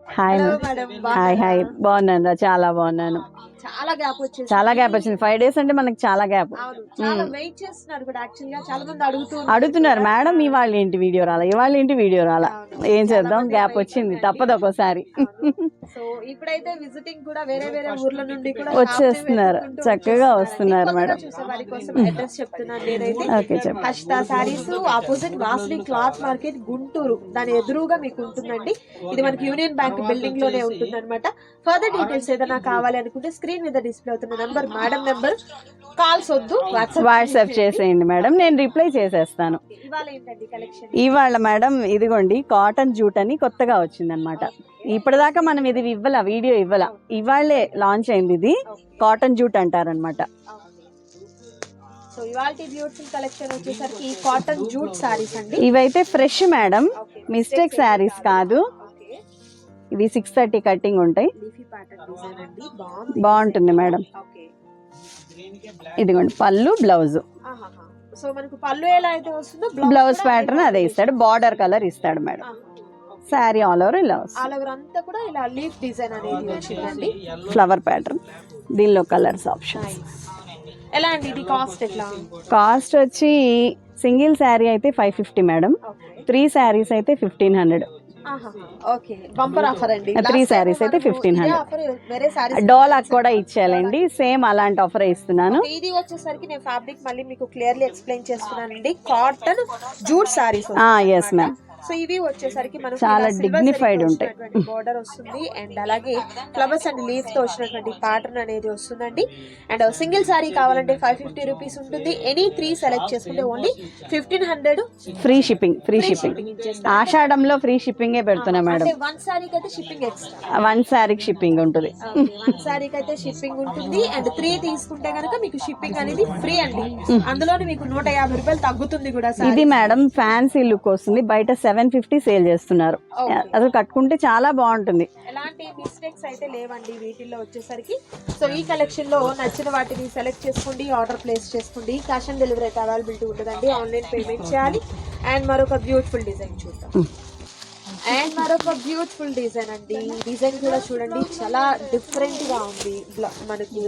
Hi hi hi బాగున్నాను రా, చాలా బాగున్నాను. చాలా గ్యాప్ వచ్చింది, చాలా గ్యాప్ వచ్చింది. 5 days అంటే మనకి చాలా గ్యాప్. చాలా వెయిట్ చేస్తున్నారు కూడా. యాక్చువల్ గా చాలా మంది అడుగుతున్నారు మేడం ఇవాళ ఏంటి వీడియో రాలా, ఇవాళ ఏంటి వీడియో రాలా. ఏం చేద్దాం, గ్యాప్ వచ్చింది, తప్పదు ఒక్కోసారి. సో ఇప్పుడైతే విజిటింగ్ కూడా వేరే వేరే ఊర్ల నుండి కూడా వచ్చేస్తున్నారు, చక్కగా వస్తున్నారు మేడం. వారి కోసం అడ్రస్ చెప్తున్నాను నేనైతే. ఓకే చెప్పండి. Harshita saris opposite Vasavi cloth market Guntur, దాని ఎదురుగా మీకు ఉంటుందండి. ఇది మనకి యూనియన్ బ్యాంక్ బిల్డింగ్ లోనే ఉంటుంది అనమాట. ఫర్దర్ డీటెయిల్స్ ఏదైనా కావాలి అనుకుంటే స్క్రీన్ మీద డిస్ప్లే అవుతున్న నంబర్, మేడం నెంబర్, కాల్స్ వద్దు, వాట్సాప్ చేసేయండి మేడం, నేను రిప్లై చేసేస్తాను. ఇవాళ ఏంటండి కలెక్షన్? ఇవాళ మేడం ఇదిగోండి కాటన్ జూట్ అని కొత్తగా వచ్చిందనమాట. ఇప్పటిదాకా మనం ఇది ఇవ్వాల, వీడియో ఇవ్వాల, ఇవాళే లాంచ్ అయింది. ఇది కాటన్ జూట్ అంటారనమాట. సో ఇవాల్టి బ్యూటిఫుల్ కలెక్షన్ వచ్చేసరికి కాటన్ జూట్ సారీస్ అండి. ఇవైతే ఫ్రెష్ మేడం, మిస్టేక్ సారీస్ కాదు. ఇవి 630 కటింగ్ ఉంటాయి, బాగుంటుంది మేడం. ఇదిగోండి పళ్ళు, బ్లౌజ్. సో మనకు పళ్ళు ఎలా అయితే వస్తుందో బ్లౌజ్ ప్యాటర్న్ అదే ఇస్తాడు, బార్డర్ కలర్ ఇస్తాడు మేడం. సారీ ఆల్ ఓవర్ ఇలా వస్తుంది. ఆల్ ఓవర్ అంతా కూడా ఇలా లీఫ్ డిజైన్ అనేది వచ్చిందండి, ఫ్లవర్ ప్యాటర్న్. దీనిలో కలర్స్ ఆప్షన్ ఎలా అండి? ఇది కాస్ట్ ఎట్లా? కాస్ట్ వచ్చి సింగిల్ శారీ అయితే 550 మేడం, 3 శారీస్ అయితే 1500. ఓకే, బంపర్ ఆఫర్ అండి. 3 శారీస్ అయితే 1500. డోలాక్ కూడా ఇచ్చేయాలండి, సేమ్ అలాంటి ఆఫర్ ఇస్తున్నాను. ఇది వచ్చేసరికి నేను ఫ్యాబ్రిక్ మళ్ళీ మీకు క్లియర్లీ ఎక్స్ప్లెయిన్ చేస్తున్నానండి. Cotton jute saris. Yes ma'am. So ఇవి వచ్చేసరికి మనకు చాలా డిగ్నిఫైడ్ ఉంటాయి. బోర్డర్ వస్తుంది అండ్ అలాగే ఫ్లవర్స్ అండ్ లీఫ్ తో వచ్చినటువంటి ప్యాటర్న్ అనేది వస్తుందండి. అండ్ సింగిల్ సారీ కావాలంటే 550 రూపీస్ ఉంటుంది. ఎనీ 3 సెలెక్ట్ చేసుకుంటే ఓన్లీ 1500 ఫ్రీ షిప్పింగ్. ఆషాఢంలో ఫ్రీ షిప్పింగ్ పెడుతున్నా మేడం. 1 సారీకి అయితే షిప్పింగ్ ఎక్స్ట్రా, 1 సారీకి షిప్పింగ్ ఉంటుంది. 1 సారీకి అయితే షిప్పింగ్ ఉంటుంది. అండ్ 3 తీసుకుంటే కనుక మీకు షిప్పింగ్ అనేది ఫ్రీ అండి. అందులోనే మీకు 150 రూపాయలు తగ్గుతుంది కూడా. ఇది మేడం ఫ్యాన్సీ లుక్ వస్తుంది, బయట 750 సేల్ చేస్తున్నారు. అసలు కట్టుకుంటే చాలా బాగుంటుంది. ఎలాంటి మిస్టేక్స్ అయితే లేవండి వీటిల్లో వచ్చేసరికి. సో ఈ కలెక్షన్ లో నచ్చిన వాటిని సెలెక్ట్ చేసుకోండి, ఆర్డర్ ప్లేస్ చేసుకోండి. క్యాష్ ఆన్ డెలివరీ అయితే అవైలబిలిటీ ఉంటుందండి, ఆన్లైన్ పేమెంట్ చేయాలి. అండ్ మరొక బ్యూటిఫుల్ డిజైన్ చూద్దాం. అండ్ మరొక బ్యూటిఫుల్ డిజైన్ అండి. డిజైన్ కూడా చూడండి, చాలా డిఫరెంట్ గా ఉంది. మనకి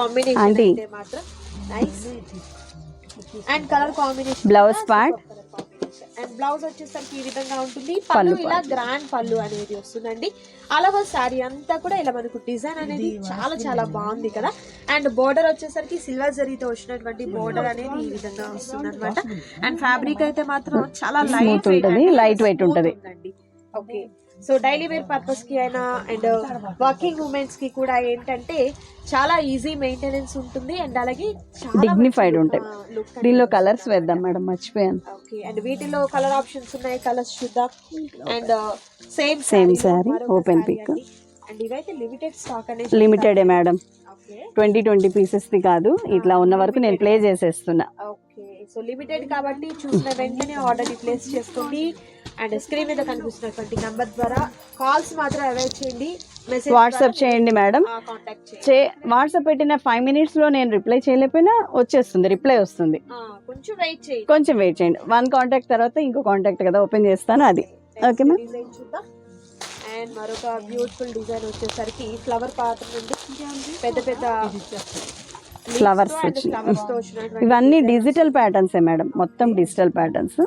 కాంబినేషన్ అయితే మాత్రం nice. And colour combination, blouse part and blouse వచ్చేసరికి ఈ విధంగా ఉంటుంది. పళ్ళు ఇలా గ్రాండ్ పళ్ళు అనేది వస్తుందండి. అలవా సారీ అంతా కూడా ఇలా మనకు డిజైన్ అనేది చాలా చాలా బాగుంది కదా. అండ్ బోర్డర్ వచ్చేసరికి సిల్వర్ జరీతో వచ్చినటువంటి బోర్డర్ అనేది ఈ విధంగా వస్తుంది అనమాట. అండ్ ఫ్యాబ్రిక్ అయితే మాత్రం చాలా లైట్ వెయిట్ ఉంటుంది. Okay, so daily wear purpose కి అయినా అండ్ వర్కింగ్ ఉమెన్స్ కి కూడా ఏంటంటే చాలా ఈజీ మెయింటెనెన్స్ ఉంటుంది. అండ్ అలాగే డిగ్నిఫైడ్ ఉంటాయి. దీనిలో కలర్స్ వేద్దాం మేడం, మర్చిపోయాను. ఓకే, అండ్ వీటిలో కలర్ ఆప్షన్స్ ఉన్నాయి, కలర్స్ చూద్దాం. And same sari open pick. And ఇవైతే లిమిటెడ్ స్టాక్ అనేది, లిమిటెడ్ మేడం, 20 పీసెస్ ది కాదు, ఇట్లా ఉన్న వరకు నేను ప్లే చేసేస్తున్నా. ఓకే, సో లిమిటెడ్ కాబట్టి చూసిన వెంటనే ఆర్డర్ ని ప్లేస్ చేసుకోండి. అండ్ స్క్రీన్ మీద కనిపిస్తున్నటువంటి నంబర్ ద్వారా కాల్స్ మాత్రం అవాయిడ్ చేయండి, మెసేజ్ వాట్సాప్ చేయండి మేడం. వాట్సాప్ పెట్టిన 5 minutes లో నేను రిప్లై చేయలేకపోయినా వచ్చేస్తుంది, రిప్లై వస్తుంది. కొంచెం వెయిట్ చేయండి. 1 కాంటాక్ట్ తర్వాత ఇంకో కాంటాక్ట్ కదా ఓపెన్ చేస్తాను, అది ఓకే మ్యామ్. అండ్ మరొక బ్యూటిఫుల్ డిజైన్ వచ్చేసరికి ఫ్లవర్ ప్యాటర్న్ నుండి పెద్ద పెద్ద ఫ్లవర్స్ వచ్చి, ఇవన్నీ డిజిటల్ ప్యాటర్న్స్ మేడం, మొత్తం డిజిటల్ ప్యాటర్న్స్.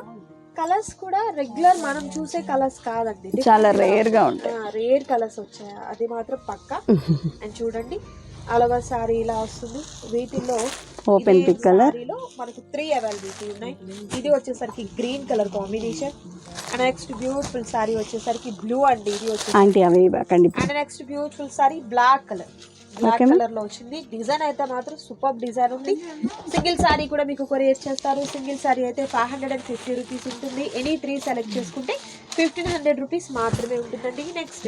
కలర్స్ కూడా రెగ్యులర్ మనం చూసే కలర్స్ కాదండి, చాలా రేర్ గా ఉంటాయి. రేర్ కలర్స్ వచ్చాయి, అది మాత్రం పక్కా. అండ్ చూడండి అలవా సారీ ఇలా వస్తుంది. వీటిలో ఓపెన్ పిక్ కలర్ మనకు 3 అవైలబిలిటీ ఉన్నాయి. ఇది వచ్చేసరికి green colour combination. And next beautiful sari వచ్చేసరికి బ్లూ అండి, ఇది వచ్చేసరికి. And next beautiful sari black colour లో వచ్చింది. డిజైన్ అయితే మాత్రం సూపర్ డిజైన్ ఉంది. సింగిల్ సారీ కూడా మీకు కొరియర్ చేస్తారు. సింగిల్ సారీ అయితే 550 రూపీస్ ఉంటుంది. ఎనీ 3 సెలెక్ట్ చేసుకుంటే 1500 రూపీస్ మాత్రమే ఉంటుందండి. నెక్స్ట్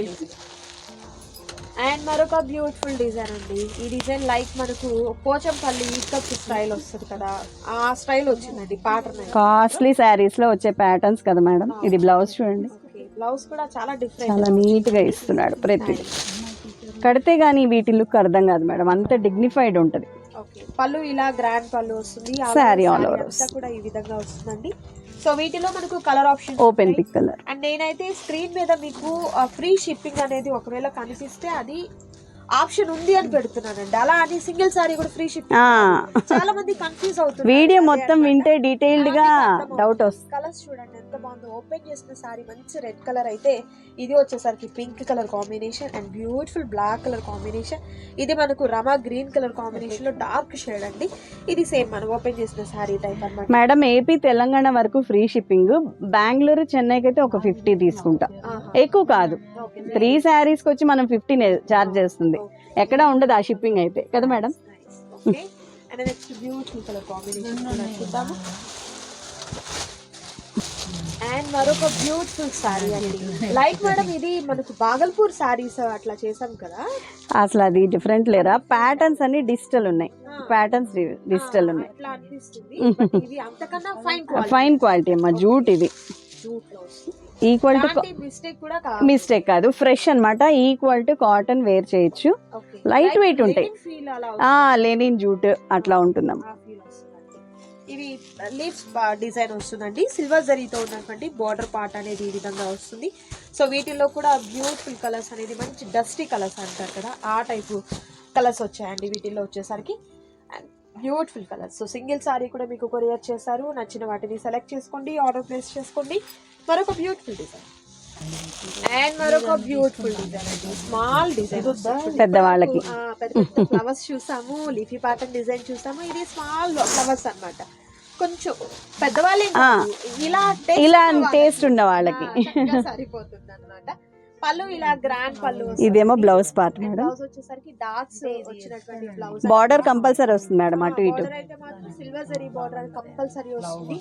అండ్ మరొక బ్యూటిఫుల్ డిజైన్ అండి. ఈ డిజైన్ లైక్ మనకు పోచంపల్లి ఈకప్ స్టైల్ వస్తుంది కదా, ఆ స్టైల్ వచ్చిందండి ప్యాటర్న్. కాస్ట్లీ శారీస్ లో వచ్చే ప్యాటర్న్స్ కదా మేడం. ఇది బ్లౌజ్ చూడండి, బ్లౌజ్ కూడా చాలా డిఫరెంట్, చాలా నీట్ గా ఇస్తున్నాడు. ప్రతి కడితే గానీ వీటి లుక్ అర్థం కాదు మేడం, అంత డిగ్నిఫైడ్ ఉంటది. పళ్ళు ఇలా గ్రాండ్ పళ్ళు వస్తుంది, సారీ ఆల్ ఓవర్ కూడా ఈ విధంగా వస్తుందండి. సో వీటిలో మనకు colour option open pick colour. And నేనైతే స్క్రీన్ మీద మీకు ఫ్రీ షిప్పింగ్ అనేది ఒకవేళ కనిపిస్తే అది ఆప్షన్ ఉంది అని పెడుతున్నానండి. అలా అని సింగిల్ సారీ కూడా ఫ్రీ షిప్పింగ్. చాలా మంది కన్ఫ్యూజ్ అవుతుంది. వీడియో మొత్తం వింటే డీటెయిల్డ్ గా డౌట్ వస్తుంది. కలర్స్ చూడండి ఎంత బాగుందో. ఓపెన్ చేసిన సారీ మంచి రెడ్ కలర్ అయితే, ఇది వచ్చేసరికి pink colour combination and beautiful black colour combination. ఇది మనకు రమా గ్రీన్ కలర్ కాంబినేషన్ లో డార్క్ షేడ్ అండి. ఇది సేమ్ మనం ఓపెన్ చేసిన సారీ టైప్ అన్నమాట. మేడం ఏపీ తెలంగాణ వరకు ఫ్రీ షిప్పింగ్. బెంగళూరు చెన్నైకి అయితే ఒక 50 తీసుకుంటా, ఎక్కువ కాదు. 3 శారీస్ కి వచ్చి మనం 15 చార్జ్ చేస్తుంది. ఎక్కడ ఉండదు ఆ షిప్పింగ్ అయితే కదా madam. And next beautiful colour combination కూడా చూద్దాము. అండ్ మరొక బ్యూటిఫుల్ సారీ అండి. లైక్ మేడం ఇది మనకు బాగల్పూర్ సారీస్ అట్లా చేసాం కదా, అసలు అది డిఫరెంట్ లేరా. ప్యాటర్న్స్ అన్ని డిజిటల్ ఉన్నాయి, ప్యాటర్న్స్ డిజిటల్ ఉన్నాయి. అట్లా అనిపిస్తుంది. ఇది అంతకన్నా ఫైన్ క్వాలిటీ అమ్మా. జూట్ ఇది జూట్ లో వస్తుంది. ఈక్వల్ టు మిస్టేక్ కూడా మిస్టేక్ కాదు, ఫ్రెష్ అన్నమాట. ఈక్వల్ టు కాటన్ వేర్ చేయొచ్చు. లైట్ వెయిట్ ఉంటాయి. లెనిన్ జూట్ అట్లా ఉంటుందమ్మా. ఇవి లీవ్స్ డిజైన్ వస్తుందండి. సిల్వర్ జరీతో ఉన్నటువంటి బార్డర్ పార్ట్ అనేది ఈ విధంగా వస్తుంది. సో వీటిల్లో కూడా బ్యూటిఫుల్ కలర్స్ అనేది మంచి డస్టీ కలర్స్ అంటారు కదా, ఆ టైపు కలర్స్ వచ్చాయండి వీటిల్లో వచ్చేసరికి. Beautiful colours. So single sari కూడా మీకు కొరియర్ చేస్తారు. నచ్చిన వాటిని సెలెక్ట్ చేసుకోండి, ఆర్డర్ ప్లేస్ చేసుకోండి. మరొక బ్యూటిఫుల్ డిజైన్ అండ్ మరొక బ్యూటిఫుల్ డిజైన్ అండి. స్మాల్ డిజైన్ పెద్దవాళ్ళకి. పెద్ద ఫ్లవర్స్ చూసాము, లీఫీ ప్యాటర్న్ డిజైన్ చూసాము. ఇది స్మాల్ ఫ్లవర్స్ అన్నమాట. కొంచెం పెద్దవాళ్ళే ఇలా టేస్ట్ ఉన్న వాళ్ళకి సరిపోతుంది అన్నమాట. పళ్ళు ఇలా గ్రాండ్ పళ్ళు. ఇదేమో బ్లౌజ్ పార్ట్ మేడం. బ్లౌజ్ వచ్చేసరికి డార్క్స్ వచ్చినటువంటి బ్లౌజ్. బార్డర్ కంపల్సరీ వస్తుంది మేడం అటు ఇటు. బార్డర్ అయితే మాత్రం సిల్వర్ జరీ బార్డర్ కంపల్సరీ వస్తుంది.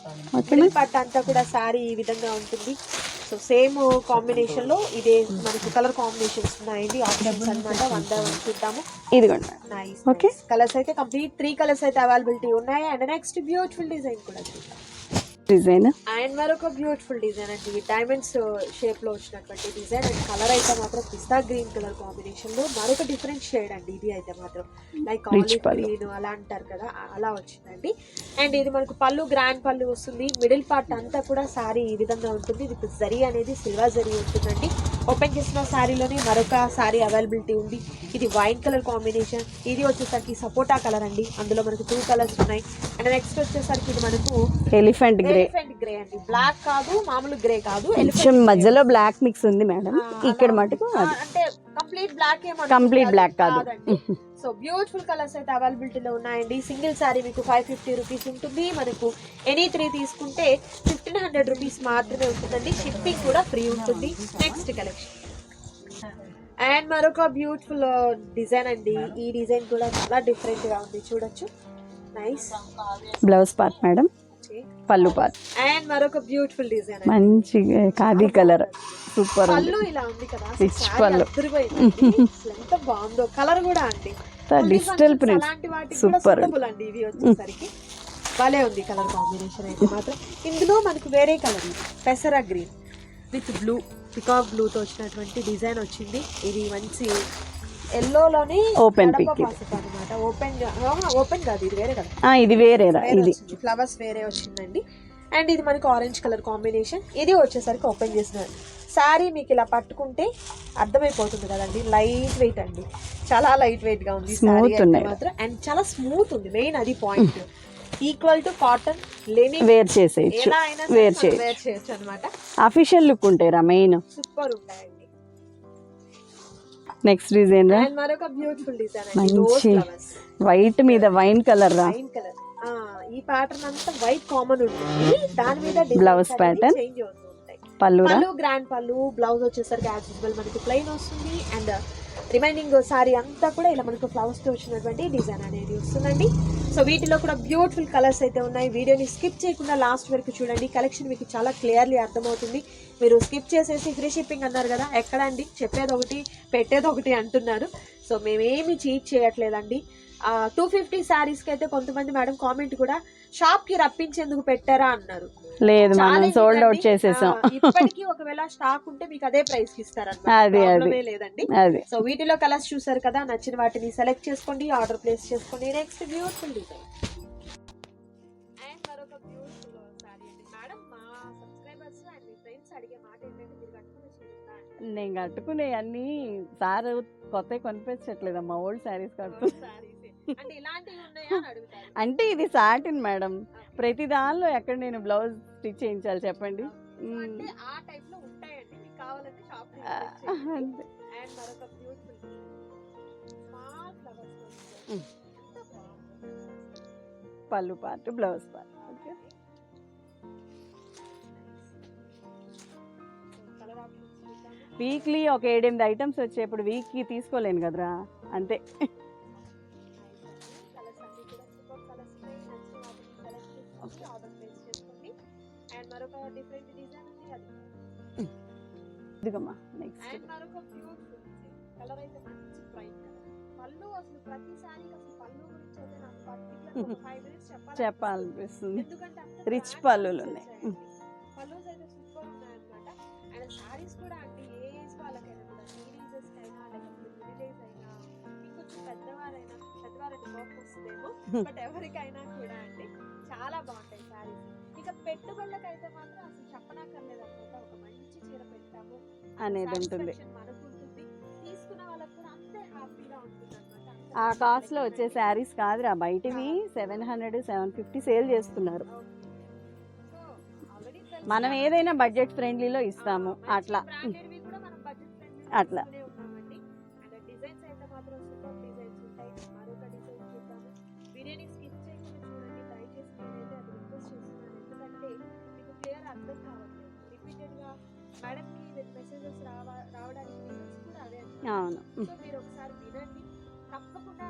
మిడిల్ పార్ట్ అంతా కూడా సారీ ఈ విధంగా ఉంటుంది. సో సేమ్ కాంబినేషన్ లో ఇదే మనకి కలర్ కాంబినేషన్స్ ఉన్నాయండి. ఆప్షన్స్ అన్నమాట. 1 by 1 చూద్దాము. ఇదిగోండి. నైస్. ఓకే, కలర్స్ అయితే కంప్లీట్ 3 కలర్స్ అయితే అవైలబిలిటీ ఉన్నాయి. అండ్ నెక్స్ట్ బ్యూటిఫుల్ డిజైన్ కూడా చూద్దాం. డిజైన్ అండ్ మరొక బ్యూటిఫుల్ డిజైన్ అండి. డైమండ్స్ షేప్ లో వచ్చినటువంటి డిజైన్. అండ్ కలర్ అయితే మాత్రం పిస్తా గ్రీన్ కలర్ కాంబినేషన్ లో మరొక డిఫరెంట్ షేడ్ అండి. ఇది అయితే మాత్రం లైక్ ఆలివ్ గ్రీన్ అలా అంటారు కదా, అలా వచ్చిందండి. అండ్ ఇది మనకు పళ్ళు గ్రాండ్ పళ్ళు వస్తుంది. మిడిల్ పార్ట్ అంతా కూడా సారీ ఈ విధంగా ఉంటుంది. ఇది జరీ అనేది సిల్వర్ జరీ ఉంటుందండి. ఓపెన్ చేసిన సారీలోనే మరొక సారీ అవైలబిలిటీ ఉంది. ఇది వైన్ కలర్ కాంబినేషన్. ఇది వచ్చేసరికి సపోటా కలర్ అండి. అందులో మనకు 2 కలర్స్ ఉన్నాయి. అండ్ నెక్స్ట్ వచ్చేసరికి ఇది మనకు ఎలిఫెంట్ గ్రే అండి. బ్లాక్ కాదు, మామూలు గ్రే కాదు, మధ్యలో బ్లాక్ మిక్స్ ఉంది మేడం. ఇక్కడ మటుకు అంటే కంప్లీట్ బ్లాక్ కంప్లీట్ బ్లాక్ కాదు. సో బ్యూటిఫుల్ కలర్స్ అయితే అవైలబిలిటీలో ఉన్నాయండి. సింగిల్ సారీ మీకు 550 రూపీస్ ఉంటుంది. మనకు ఎనీ 3 తీసుకుంటే 1500 రూపీస్ మాత్రమే ఉంటుందండి. షిప్పింగ్ కూడా ఫ్రీ ఉంటుంది. నెక్స్ట్ కలెక్షన్ అండ్ మరొక బ్యూటిఫుల్ డిజైన్ అండి. ఈ డిజైన్ కూడా చాలా డిఫరెంట్ గా ఉంది, చూడొచ్చు. నైస్. బ్లౌజ్ పార్ట్ మేడం, పళ్ళు పార్ట్. అండ్ మరొక బ్యూటిఫుల్ డిజైన్ మంచి ఖాదీ కలర్. సూపర్. పళ్ళు ఇలా ఉంది కదా, రిచ్ పళ్ళు. ఎంత బాగుందో. కలర్ కూడా అండి డిజిటల్ ప్రింట్. అలాంటి వాటికి సూపర్ అండి. ఇవి వచ్చేసరికి భలే ఉంది కలర్ కాంబినేషన్ అయితే మాత్రం. ఇందులో మనకు వేరే కలర్ పెసరా green with blue, peacock blue తో వచ్చినటువంటి డిజైన్ వచ్చింది. ఇది మంచి ఎల్లోలోని ఓపెన్ పిక్ అనమాట. ఓపెన్ కాదు, ఇది వేరే కదా. ఇది వేరేరా, ఇది ఫ్లవర్స్ వేరే వచ్చిందండి. అండ్ ఇది మనకి ఆరెంజ్ కలర్ కాంబినేషన్. ఇది వచ్చేసరికి ఓపెన్ చేసిన సారీ మీకు ఇలా పట్టుకుంటే అర్థమైపోతుంది కదండి. లైట్ వెయిట్ అండి, చాలా లైట్ వెయిట్ గా ఉంది మాత్రం. అండ్ చాలా స్మూత్ ఉంది. మెయిన్ అది point. Equal to cotton linen wear చేసేయచ్చు, వేర్ చేయొచ్చు అనమాట. అఫీషియల్ లుక్ ఉంటాయి మెయిన్. సూపర్ ఉంటాయండి. నెక్స్ట్ డిజైన్ మరొక బ్యూటిఫుల్ డిజైన్ మంచి వైట్ మీద వైన్ కలర్ రా. Wine colour. ఈ ప్యాటర్న్ అంతా వైట్ కామన్ ఉంటుంది. దాని మీద బ్లౌజ్ ప్యాటర్న్, చేంజ్ అవుతూ ఉంటాయి. పళ్ళు గ్రాండ్ పళ్ళు. బ్లౌజ్ వచ్చేసరికి యాజ్ యూజువల్ మనకి ప్లెయిన్ వస్తుంది. అండ్ రిమైనింగ్ సారీ అంతా కూడా ఇలా మనకు ఫ్లవర్స్ తో వచ్చినటువంటి డిజైన్ అనేది వస్తుందండి. సో వీటిలో కూడా బ్యూటిఫుల్ కలర్స్ అయితే ఉన్నాయి. వీడియోని స్కిప్ చేయకుండా లాస్ట్ వరకు చూడండి. కలెక్షన్ మీకు చాలా క్లియర్లీ అర్థమవుతుంది. మీరు స్కిప్ చేసేసి ఫ్రీ షిప్పింగ్ అన్నారు కదా, ఎక్కడ అండి, చెప్పేది ఒకటి పెట్టేది ఒకటి అంటున్నారు. సో మేమేమి చీట్ చేయట్లేదండి. 250 శారీస్కి అయితే కొంతమంది మేడం కామెంట్ కూడా షాప్ కి రప్పించేందుకు పెట్టారా అన్నారు. లేదు, మనం సోల్డ్ అవుట్ చేసేసాం. ఇప్పటికీ ఒకవేళ స్టాక్ ఉంటే మీకు అదే ప్రైస్ కి ఇస్తారన్నమాట, లేదండి. సో వీటిలో కలర్స్ చూసారు కదా, నచ్చిన వాటిని సెలెక్ట్ చేసుకోండి, ఆర్డర్ ప్లేస్ చేసుకోండి. నెక్స్ట్ బ్యూటిఫుల్ డిజైన్ అండ్ మరొక బ్యూటిఫుల్ సారీ అండి మేడం. మా నేను కట్టుకునే అన్ని సార్ కొత్త కొనిపించట్లేదమ్మా, ఓల్డ్ శారీస్ కడుతున్నా. అంటే ఇలాంటివి ఉన్నాయా అని అడుగుతారు. అంటే ఇది సాటిన్ మేడం, ప్రతి దానిలో ఎక్కడ నేను బ్లౌజ్ స్టిచ్ చేయించాలి చెప్పండి. అంటే ఆ టైప్ లో ఉంటాయండి, మీకు కావాలంటే షాప్ అంతే. అండ్ మరొక బ్యూటిఫుల్ స్మాల్ ఫ్లవర్స్ పళ్ళు part, blouse part. Okay, colour options weekly ఒక 7-8 ఐటమ్స్ వచ్చేప్పుడు వీక్కి తీసుకోలేను కదరా, అంతే. కలర్స్ అన్ని కూడా సూపర్ కలర్స్ ఉన్నాయి. నచ్చిన వాటిని సెలెక్ట్ చేసుకోండి, ఆర్డర్ ప్లేస్ చేసుకోండి. అండ్ మరొక డిఫరెంట్ డిజైన్ ఉంది, అది ఇదిగమ్మా నెక్స్ట్. అండ్ మరొక బ్యూటిఫుల్ కలర్ అయితే మంచి బ్రైట్ కలర్. పళ్ళు అసలు ప్రతిసారి అసలు పళ్ళు గురించి అయితే నాకు పర్టికులర్ ఒక 5 మినిట్స్ చెప్పాలనిపిస్తుంది, ఎందుకంటే రిచ్ పళ్ళులు ఉన్నాయి. పళ్ళుస్ అయితే సూపర్ ఉన్నాయి అన్నమాట. అండ్ సారీస్ కూడా అండి ఏ ఏజ్ వాళ్ళకైనా కూడా, టీనేజర్స్ అయినా లేకపోతే మిడిల్ ఏజ్ అయినా ఇంకొంచెం పెద్దవారైనా, పెద్దవారైనా కోపం వస్తుందేమో, బట్ ఎవరికైనా కూడా అండి చాలా బాగుంటాయి సారీస్. ఇక పెట్టుబడులకైతే మాత్రం అసలు చెప్పనక్కర్లేదు అనమాట. ఒక మంచి చీర పెట్టాము అనేది ఉంటుంది. మనకు ఉంటుంది, తీసుకున్న వాళ్ళకి కూడా అంతే హ్యాపీగా ఉంటుంది అనమాట. ఆ కాస్ట్ లో వచ్చే శారీస్ కాదురా, బయటవి 700-750 సేల్ చేస్తున్నారు. మనం ఏదైనా బడ్జెట్ ఫ్రెండ్లీలో ఇస్తాము అట్లా అట్లా. డిజైన్స్ అయితే మాత్రం సూపర్ డిజైన్స్ ఉంటాయి. మరొక డిజైన్ చూద్దాము. వీడియోని స్కిప్ చేయకుండా చూడండి దయచేసి. నేనైతే అది రిక్వెస్ట్ చేస్తున్నాను, ఎందుకంటే మీకు క్లియర్ అర్థం కావట్లేదు. రిపీటెడ్ గా మేడం కి మెసేజెస్ రావడానికి రీజన్స్ కూడా అవే. అవును, సో మీరు ఒకసారి వినండి, తప్పకుండా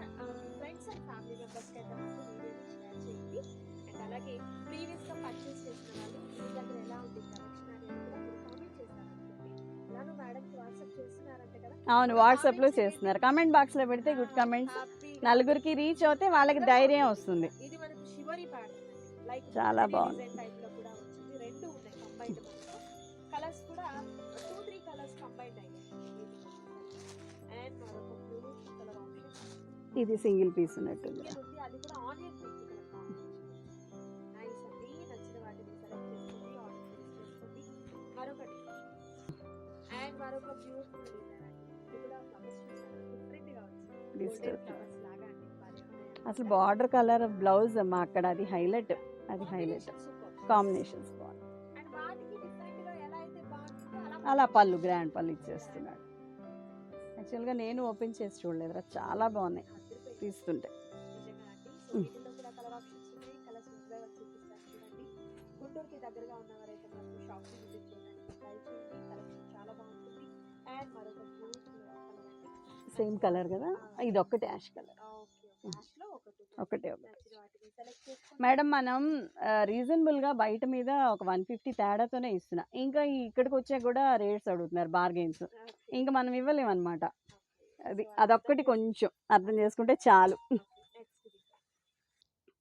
ఫ్రెండ్స్ అండ్ ఫ్యామిలీ మెంబర్స్ కి అయితే మాత్రం వీడియోని షేర్ చేయండి. అండ్ అలాగే ప్రీవియస్ గా పర్చేస్ చేసిన వాళ్ళు మీ దగ్గర ఎలా ఉంది కలెక్షన్ అనేది కూడా మీరు కామెంట్ చేశారనుకోండి. ఎలానో మేడం కి వాట్సాప్ చేస్తున్నారంటే కదా. అవును, వాట్సాప్ లో చేస్తున్నారు. కమెంట్ బాక్స్ లో పెడితే గుడ్ కమెంట్స్ నలుగురికి రీచ్ అవుతే వాళ్ళకి ధైర్యం వస్తుంది. ఇది మనకు షివరీ ప్యాటర్న్, లైక్ చాలా బాగుంది. డిజైన్ టైప్ లో కూడా వచ్చింది. రెండు ఉన్నాయి కంబైన్డ్, మనకు కలర్స్ కూడా 2-3 కలర్స్ కంబైన్డ్ అయ్యాయి. అండ్ మరొక బ్యూటిఫుల్ కలర్ ఆప్షన్, ఇది సింగిల్ పీస్ ఉన్నట్టుంది. అది కూడా onion pink colour combination. Nice అండి, నచ్చిన వాటిని సెలెక్ట్ చేసుకోండి, ఆర్డర్ ప్లేస్ చేసుకోండి. మరొకటి అండ్ మరొక బ్యూటిఫుల్ డిజైన్ అండి, ఇది కూడా ఫ్లవర్స్ డిఫరెంట్ గా వచ్చింది. ఫ్లవర్స్ లాగా అండి, అసలు బార్డర్ కలర్ బ్లౌజ్ అమ్మా అక్కడ, అది హైలైట్, అది హైలైట్. కాంబినేషన్స్ బాగుంది. అండ్ వాటికి డిఫరెంట్ గా ఎలా అయితే బాగుంటుందో అలా పళ్ళు, గ్రాండ్ పళ్ళు ఇచ్చేస్తున్నాడు. యాక్చువల్గా నేను ఓపెన్ చేసి చూడలేదురా, చాలా బాగున్నాయి తీస్తుంటే. గుంటూరుకి దగ్గరగా ఉన్నవారైతే మనకు షాప్ ని విజిట్ చేయడానికి ట్రై చేయండి. కలెక్షన్ చాలా బాగుంటుంది. అండ్ మరొక బ్యూటిఫుల్ కలర్ అండి, సేమ్ కలర్ కదా, ఇది ఒక్కటే యాష్ కలర్. ఒకటే మేడం. మనం రీజనబుల్ గా బయట మీద ఒక 150 తేడాతోనే ఇస్తున్నా, ఇంకా ఇక్కడికి వచ్చా కూడా రేట్స్ అడుగుతున్నారు, బార్గెన్స్. ఇంకా మనం ఇవ్వలేము అనమాట. అదొక్కటి కొంచెం అర్థం చేసుకుంటే చాలు.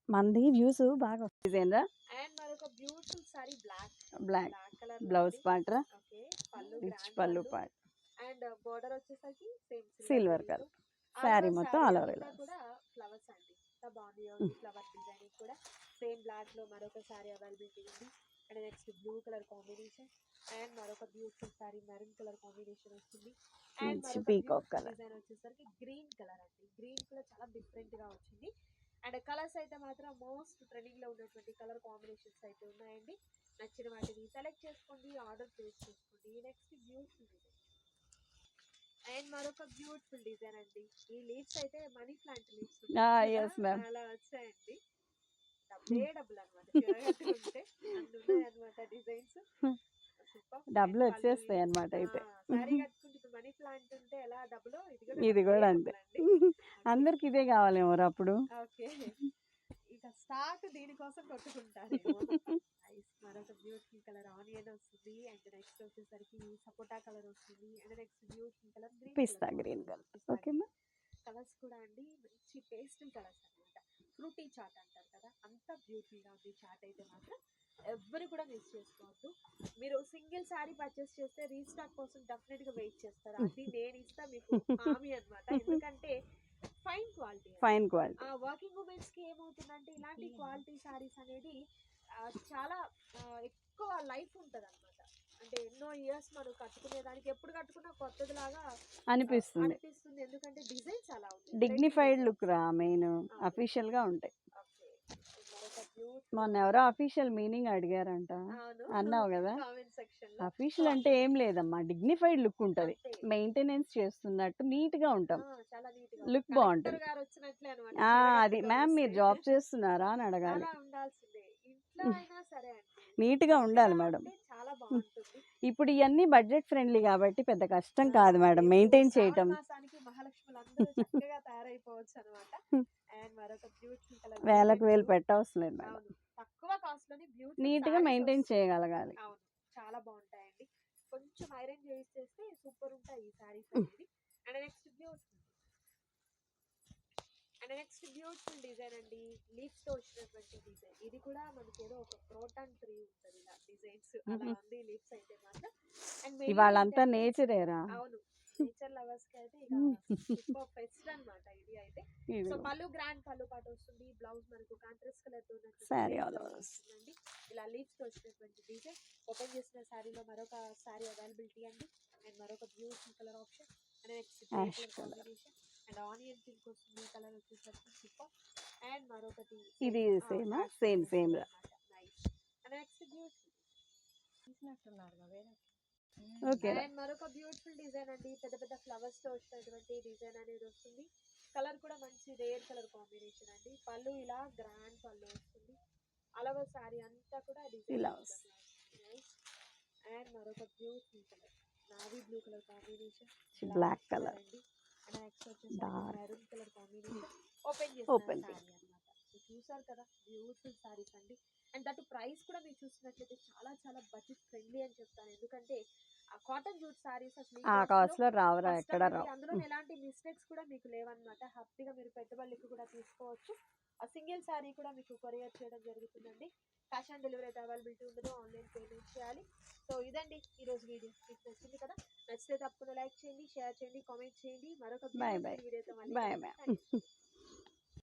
మంది వ్యూస్ బాగా డిజైన్ రా. అండ్ మరొక beautiful sari black colour blouse part రా, ఓకే, పళ్ళు రిచ్ పళ్ళు పార్ట్. అండ్ బోర్డర్ వచ్చేసరికి సేమ్ సిల్వర్ కలర్. శారీ మొత్తం ఆల్ ఓవర్ ఇలా కూడా ఫ్లవర్స్ అండి, ఎంత బాగుంది ఫ్లవర్ డిజైనింగ్ కూడా. సేమ్ బ్లాక్ లో మరొక సారీ అవైలబిలిటీ ఉంది. And next blue colour combination. And మరొక beautiful sari maroon colour combination వస్తుంది. అండ్ మరొక పీకాక్ కలర్ డిజైన్ వచ్చేసరికి గ్రీన్ కలర్ అండి, గ్రీన్ కూడా చాలా డిఫరెంట్ గా వచ్చింది. అండ్ కలర్స్ అయితే మాత్రం మోస్ట్ ట్రెండింగ్ లో ఉన్నటువంటి కలర్ కాంబినేషన్స్ అయితే ఉన్నాయండి. నచ్చిన వాటిని సెలెక్ట్ చేసుకోండి, ఆర్డర్ ప్లేస్ చేసుకోండి. నెక్స్ట్ బ్యూటిఫుల్ డిజైన్ అండ్ మరొక బ్యూటిఫుల్ డిజైన్ అండి. ఈ లీవ్స్ అయితే మనీ ప్లాంట్ లీవ్స్ అలా వచ్చాయండి, డబ్బులు అనమాట. అనమాట డిజైన్స్ డబ్బులు వచ్చేస్తాయి అనమాట. అయితే సారీ కట్టుకుంటే ఇప్పుడు మనీ ప్లాంట్ ఉంటే ఎలా డబ్బులు, ఇది కూడా అంతే. అందరికి ఇదే కావాలేమో అప్పుడు. ఓకే, ఇక స్టాక్ దీనికోసం కొట్టుకుంటారు. మరొక బ్యూటిఫుల్ కలర్ ఆనియన్ వస్తుంది. అండ్ నెక్స్ట్ వచ్చేసరికి సపోటా కలర్ వస్తుంది. And next beautiful colour pista green colour. Okay, colours కూడా అండి మంచి పేస్టల్ కలర్స్ అనమాట. ఫ్రూటీ చాట్ అంటారు కదా, అంత బ్యూటిఫుల్ గా ఉంది చాట్ అయితే మాత్రం. ఎవ్వరు కూడా మిస్ చేసుకోవద్దు. మీరు సింగిల్ సారీ పర్చేస్ చేస్తే రీస్టాక్ కోసం డెఫినెట్ గా వెయిట్ చేస్తారు. అది నేను ఇస్తా మీకు హామీ అనమాట. ఎందుకంటే ఫైన్ క్వాలిటీ. వర్కింగ్ ఉమెన్స్ కి ఏమవుతుందంటే ఇలాంటి క్వాలిటీ సారీస్ అనేది చాలా ఎక్కువ లైఫ్ ఉంటుంది అనమాట. అంటే ఎన్నో ఇయర్స్ మనం కట్టుకునే దానికి ఎప్పుడు కట్టుకున్నా కొత్తది లాగా అనిపిస్తుంది. అనిపిస్తుంది, ఎందుకంటే డిజైన్స్ అలా ఉంది. డిగ్నిఫైడ్ లుక్ రా మెయిన్, అఫీషియల్ గా ఉంటాయి. మొన్న ఎవరో అఫీషియల్ మీనింగ్ అడిగారంట, అన్నావు కదా. కామెంట్ సెక్షన్ లో అఫీషియల్ అంటే ఏం లేదమ్మా, డిగ్నిఫైడ్ లుక్ ఉంటది, మెయింటెనెన్స్ చేస్తున్నట్టు నీట్ గా ఉంటాం, చాలా నీట్ గా లుక్ బాగుంటది. గారు వచ్చినట్లే అన్నమాట. అది మ్యామ్ మీరు జాబ్ చేస్తున్నారా అని అడగాలి. అలా ఉండాల్సిందే, ఇంట్లో అయినా సరే అండి నీట్ గా ఉండాలి మేడం. అంటే చాలా బాగుంటుంది. ఇప్పుడు ఇవన్నీ బడ్జెట్ ఫ్రెండ్లీ కాబట్టి పెద్ద కష్టం కాదు మేడం మెయింటైన్ చేయటం. మాసానికి మహాలక్ష్ములందరూ చక్కగా తయారైపోవచ్చు అన్నమాట. అండ్ మరొక బ్యూటిఫుల్ కలర్, వేలకు వేలు పెట్టవసరం లేదు మేడం, తక్కువ కాస్ట్ లోని బ్యూటిఫుల్ నీట్ గా మెయింటైన్ చేయగలగాలి. అవును, చాలా బాగుంటాయండి. కొంచెం ఐరన్ చేస్తే సూపర్ ఉంటాయి ఈ సారీస్ అనేది. అండ్ నెక్స్ట్ బ్యూటిఫుల్ డిజైన్ అండి, లీవ్స్ తో వచ్చినటువంటి డిజైన్. ఇది కూడా మనకి ఏదో ఒక క్రోటన్ ట్రీ ఉంటుంది ఇలా డిజైన్స్ అలా ఉంది లీవ్స్ అయితే మాత్రం. అండ్ ఇవాళంతా నేచరేరా. అవును, నేచర్ లవర్స్ కి అయితే ఇక ఫెస్ట్ అన్నమాట ఇది అయితే. సో పళ్ళు గ్రాండ్ పళ్ళు పాటు వస్తుంది, బ్లౌజ్ మనకు కాంట్రాస్ట్ కలర్ తో సారీ వస్తుందండి. ఇలా లీవ్స్ తో వచ్చినటువంటి డిజైన్. ఓపెన్ చేసిన సారీలో మరొక సారీ అవైలబిలిటీ అండి. అండ్ మరొక beautiful colour option. And next combination and onion pink వస్తుంది, కలర్ వచ్చేసరికి సూపర్. అండ్ మరొకటి ఇది same nice. And next beautiful తీసినట్టున్నారు వేరే. ఓకే. అండ్ మరొక బ్యూటిఫుల్ డిజైన్ అండి, పెద్ద పెద్ద ఫ్లవర్స్ తో వచ్చినటువంటి డిజైన్ అనేది వస్తుంది. కలర్ కూడా మంచి రేర్ కలర్ కాంబినేషన్ అండి. పళ్ళు ఇలా గ్రాండ్ పళ్ళు వస్తుంది, అలవ సారీ అంతా కూడా డిజైన్. అండ్ మరొక beautiful colour navy blue colour combination, black colour అండి. అండ్ నెక్స్ట్ వచ్చేసి maroon colour combination. Open sari అన్నమాట. చూసారు కదా, బ్యూటిఫుల్ సారీస్ అండి. అండ్ దట్ ప్రైస్ కూడా మీరు చూసినట్లయితే చాలా చాలా బడ్జెట్ ఫ్రెండ్లీ అని చెప్తాను, ఎందుకంటే ఆ కాటన్ జూట్ సారీస్ అసలు ఆ కాస్ట్ లో రావరా, ఎక్కడ రావు. అందులో ఎలాంటి మిస్టేక్స్ కూడా మీకు లేవన్నమాట. హ్యాపీగా మీరు పెద్దవాళ్ళకి కూడా తీసుకోవచ్చు. ఆ సింగిల్ సారీ కూడా మీకు కొరియర్ చేయడం జరుగుతుందండి. క్యాష్ ఆన్ డెలివరీ అయితే అవైలబిలిటీ ఉండదు, ఆన్లైన్ పేమెంట్ చేయాలి. సో ఇదండి ఈరోజు వీడియో. మీకు నచ్చింది కదా, నచ్చితే తప్పకుండా లైక్ చేయండి, షేర్ చేయండి, కామెంట్ చేయండి. మరొక వీడియోతో మళ్ళీ